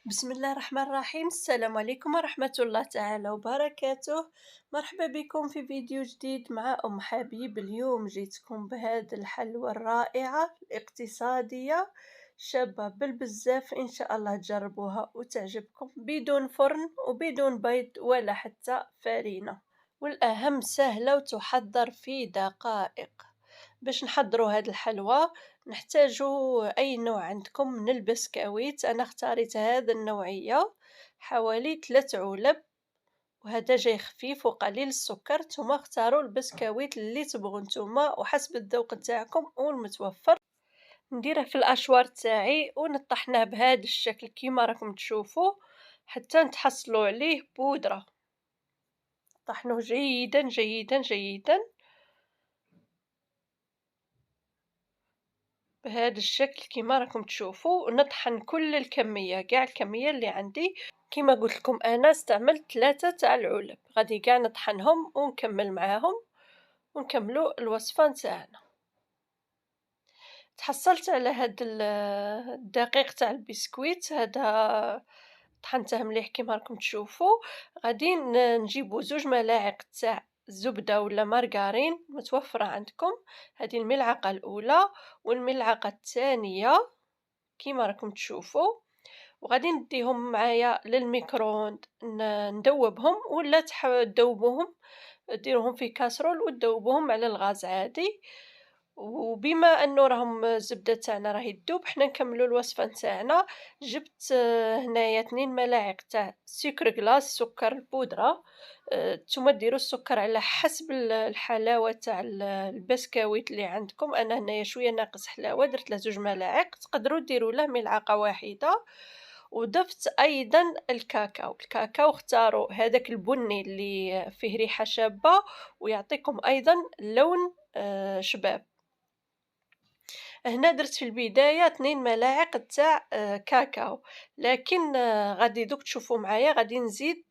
بسم الله الرحمن الرحيم. السلام عليكم ورحمة الله تعالى وبركاته. مرحبا بكم في فيديو جديد مع أم حبيب. اليوم جيتكم بهذه الحلوى الرائعة الاقتصادية شابة بالبزاف، إن شاء الله تجربوها وتعجبكم، بدون فرن وبدون بيض ولا حتى فرينة، والأهم سهلة وتحضر في دقائق. باش نحضروا هاد الحلوى نحتاجو أي نوع عندكم من البسكويت. أنا اختاريت هذا النوعية، حوالي 3 علب، وهذا جاي خفيف وقليل السكر. نتوما اختاروا البسكويت اللي تبغوا نتوما وحسب الذوق نتاعكم والمتوفر. نديره في الاشوار تاعي ونطحناه بهذا الشكل كيما راكم تشوفوا حتى نتحصلوا عليه بودرة. طحنوه جيدا جيدا جيدا بهذا الشكل كيما راكم تشوفوا. نطحن كل الكميه، كاع الكميه اللي عندي. كيما قلت لكم انا استعملت 3 تاع العلب، غادي كاع نطحنهم ونكمل معاهم ونكملوا الوصفه نتاعنا. تحصلت على هاد الدقيق تاع البسكويت هذا، طحنته مليح كيما راكم تشوفوا. غادي نجيبو 2 ملاعق تاع الزبده ولا مارغرين متوفره عندكم. هذه الملعقه الاولى والملعقه الثانيه كيما راكم تشوفوا، وغادي نديهم معايا للميكرووند ندوبهم، ولا تذوبوهم ديروهم في كاسرول وتذوبوهم على الغاز عادي. وبما انه راهم الزبده تاعنا راهي تذوب، حنا نكملوا الوصفه نتاعنا. جبت هنايا 2 ملاعق تاع سكر كلاص، سكر البودره. نتوما ديروا السكر على حسب الحلاوه تاع البسكويت اللي عندكم. انا هنايا شويه ناقص حلاوه، درت له 2 ملاعق، تقدروا ديروا له ملعقه واحده. وضفت ايضا الكاكاو. الكاكاو اختاروا هذاك البني اللي فيه ريحه شابه ويعطيكم ايضا لون شباب. هنا درت في البداية 2 ملاعق تاع كاكاو، لكن غادي دوك تشوفوا معايا غادي نزيد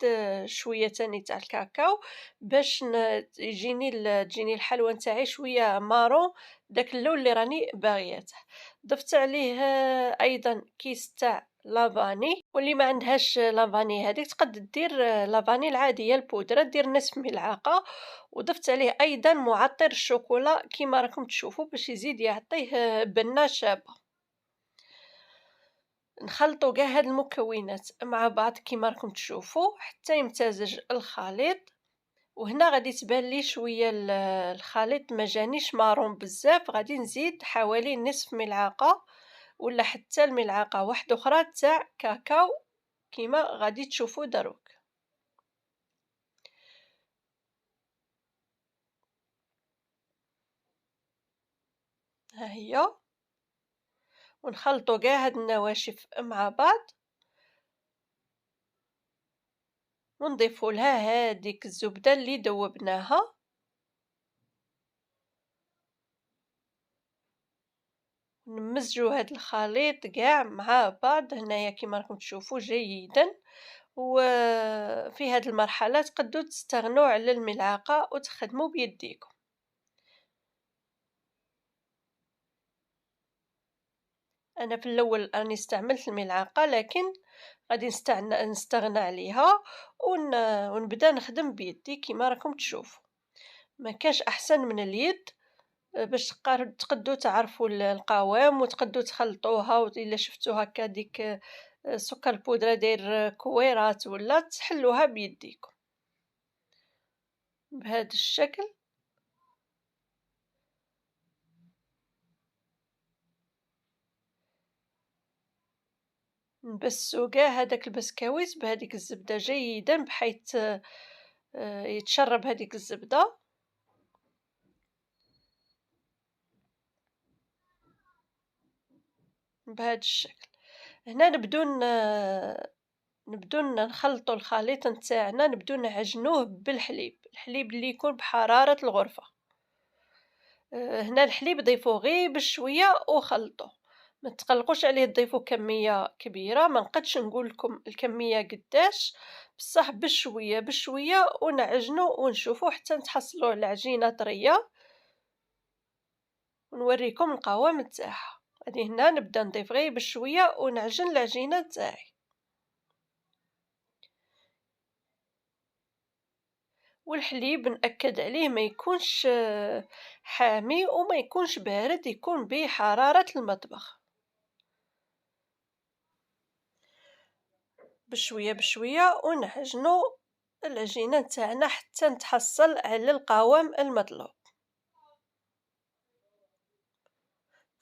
شوية تاني تاع الكاكاو باش تجيني الحلوى نتاعي شوية مارون، داك اللون اللي راني باغياته. ضفت عليه أيضا كيس تاع لافاني، واللي ما عندهاش لافاني هذيك تقد دير لافاني العادية البودرة، دير نصف ملعقة. وضفت عليه أيضا معطر الشوكولا كيما راكم تشوفوا باش يزيد يعطيه بنة شابة. نخلطوا كاع هاد المكونات مع بعض كيما راكم تشوفوا حتى يمتزج الخليط. وهنا غادي تبان لي شويه الخليط ما جانيش مارون بزاف، غادي نزيد حوالي نصف ملعقه ولا حتى الملعقه واحده اخرى تاع كاكاو كيما غادي تشوفوا دروك. ها هي، ونخلطوا كاع هاد النواشف مع بعض ونضيفوا لها هذيك الزبدة اللي ذوبناها. نمزجوا هاد الخليط كاع مع بعض هنايا كيما راكم تشوفوا جيدا. وفي هاد المرحلة تقدروا تستغنوا على الملعقة وتخدموا بيديكم. انا في الاول راني استعملت الملعقة، لكن غادي نستغنى عليها ونبدا نخدم بيدي كيما راكم تشوفوا. ما كاش احسن من اليد باش تقدروا تعرفوا القوام وتقدروا تخلطوها، والا شفتوا هكا ديك سكر البودرة داير كويرات ولا تحلوها بيديكم بهذا الشكل. نبسوا كاع هذاك البسكويت بهذيك الزبدة جيدا بحيث يتشرب هذيك الزبدة بهذا الشكل. هنا نبدو نخلطوا الخليط نتاعنا، نبدو نعجنوه بالحليب، الحليب اللي يكون بحرارة الغرفة. هنا الحليب ضيفوه غير بشويه وخلطوه، ما تقلقوش عليه تضيفوا كميه كبيره، ما نقدش نقول لكم الكميه قداش، بصح بشويه بشويه ونعجنوا ونشوفوا حتى نتحصلوا على عجينه طريه. ونوريكم القوام تاعها. هذه هنا نبدا نضيف غير بشويه ونعجن العجينه تاعي. والحليب نأكد عليه ما يكونش حامي وما يكونش بارد، يكون بحرارة المطبخ، بشوية بشوية ونعجنو العجينة نتاعنا حتى نتحصل على القوام المطلوب.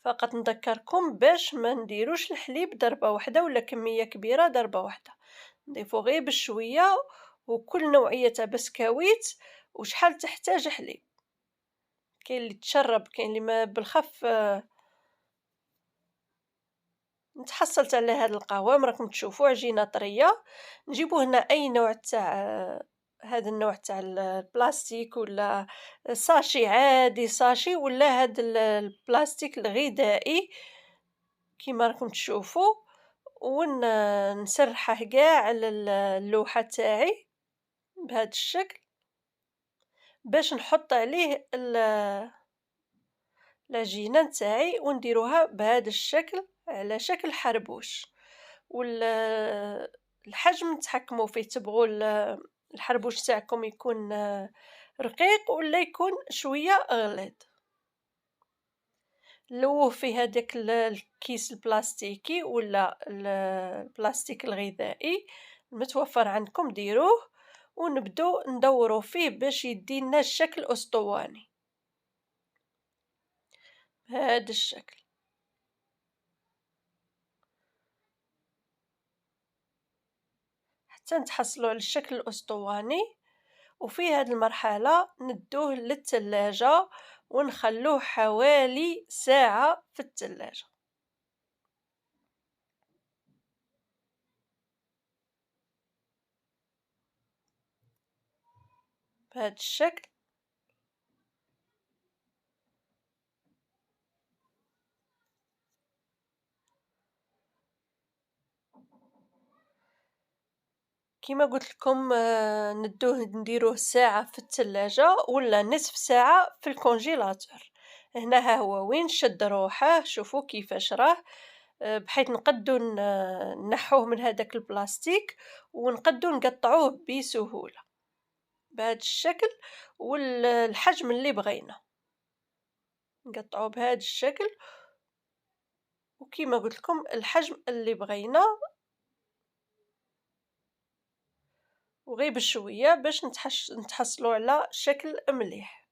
فقط نذكركم باش ما نديروش الحليب ضربة واحدة ولا كمية كبيرة ضربة واحدة، نضيفو غير بشوية، وكل نوعية تاع بسكويت وشحال تحتاج حليب، كاين اللي تشرب كاين اللي ما بالخف. نتحصلت على هذا القوام راكم تشوفوا عجينة طرية. نجيبو هنا اي نوع تاع هذا النوع تاع البلاستيك ولا ساشي عادي، ساشي ولا هذا البلاستيك الغذائي كيما راكم تشوفوا، نسرحه كاع على اللوحة تاعي بهذا الشكل باش نحط عليه العجينة نتاعي ونديروها بهذا الشكل على شكل حربوش. الحجم نتحكموا فيه، تبغوا الحربوش تاعكم يكون رقيق ولا يكون شوية غليظ. لوه في هذاك الكيس البلاستيكي ولا البلاستيك الغذائي المتوفر عندكم ديروه، ونبدو ندورو فيه باش يدينا الشكل اسطواني بهذا الشكل. حتى نتحصلوا على الشكل الاسطواني، وفي هذه المرحلة ندوه للثلاجة ونخلوه حوالي ساعة في الثلاجة بهذا الشكل. كما قلت لكم ندوه نديروه ساعة في الثلاجة ولا نصف ساعة في الكونجيلاتور. هنا ها هو وين شد روحه، شوفوا كيفاش راه بحيث نقدو نحوه من هذاك البلاستيك ونقدو نقطعوه بسهولة بهذا الشكل والحجم اللي بغينا نقطعوه بهذا الشكل. وكما قلت لكم الحجم اللي بغينا، وغير بشويه باش نتحصلوا على شكل مليح.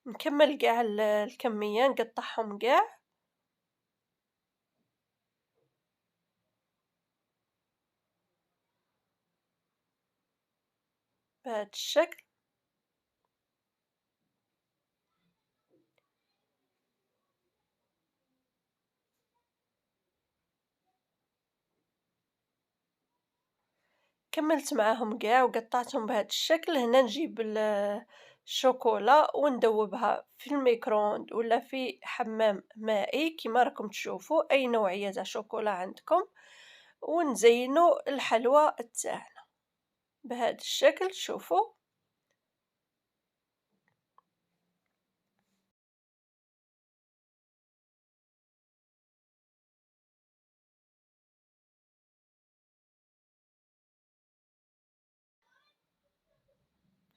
نكمل كاع الكميه نقطعهم كاع بهذا الشكل. كملت معاهم كاع وقطعتهم بهذا الشكل. هنا نجيب الشوكولا وندوبها في الميكرووند ولا في حمام مائي كما راكم تشوفوا اي نوعيه تاع شوكولا عندكم، ونزينوا الحلوى تاعنا بهذا الشكل. شوفوا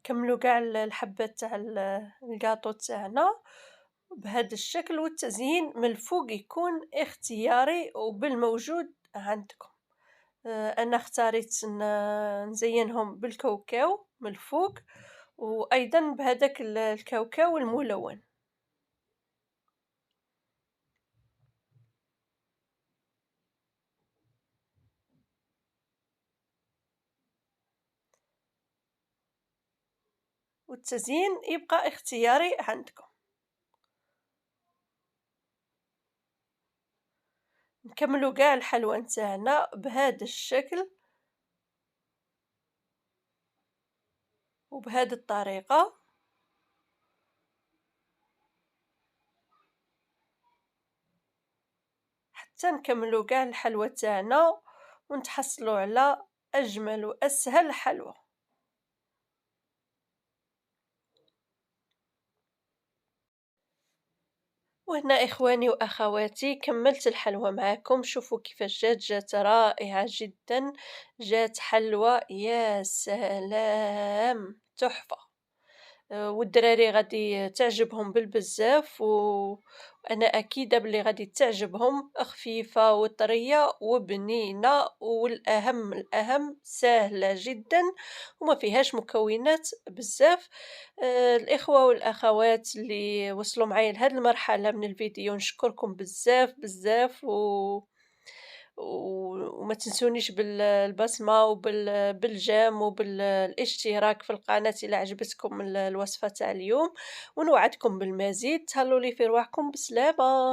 كملوا كاع الحبات تاع الكاطو تاعنا بهذا الشكل، والتزيين من الفوق يكون اختياري وبالموجود عندكم. انا اختاريت نزينهم بالكاوكاو من الفوق وايضا بهذاك الكاوكاو الملون. والتزيين يبقى اختياري عندكم. نكملوا كاع الحلوى نتاعنا بهذا الشكل وبهذه الطريقه حتى نكملوا كاع الحلوى تاعنا ونتحصلوا على أجمل وأسهل حلوى. وهنا إخواني وأخواتي كملت الحلوى معاكم، شوفوا كيفاش جات رائعة جدا، جات حلوى يا سلام تحفة. والدراري غادي تعجبهم بالبزاف وأنا أكيدة بلي غادي تعجبهم، خفيفة وطرية وبنينة، والأهم الأهم ساهلة جدا وما فيهاش مكونات بزاف. الإخوة والأخوات اللي وصلوا معايا لهاد المرحلة من الفيديو نشكركم بزاف بزاف وما تنسونيش بالبصمة بالجيم الاشتراك في القناة إلا عجبتكم الوصفة تاع اليوم، ونوعدكم بالمزيد. تهلوا لي في رواحكم بسلامة.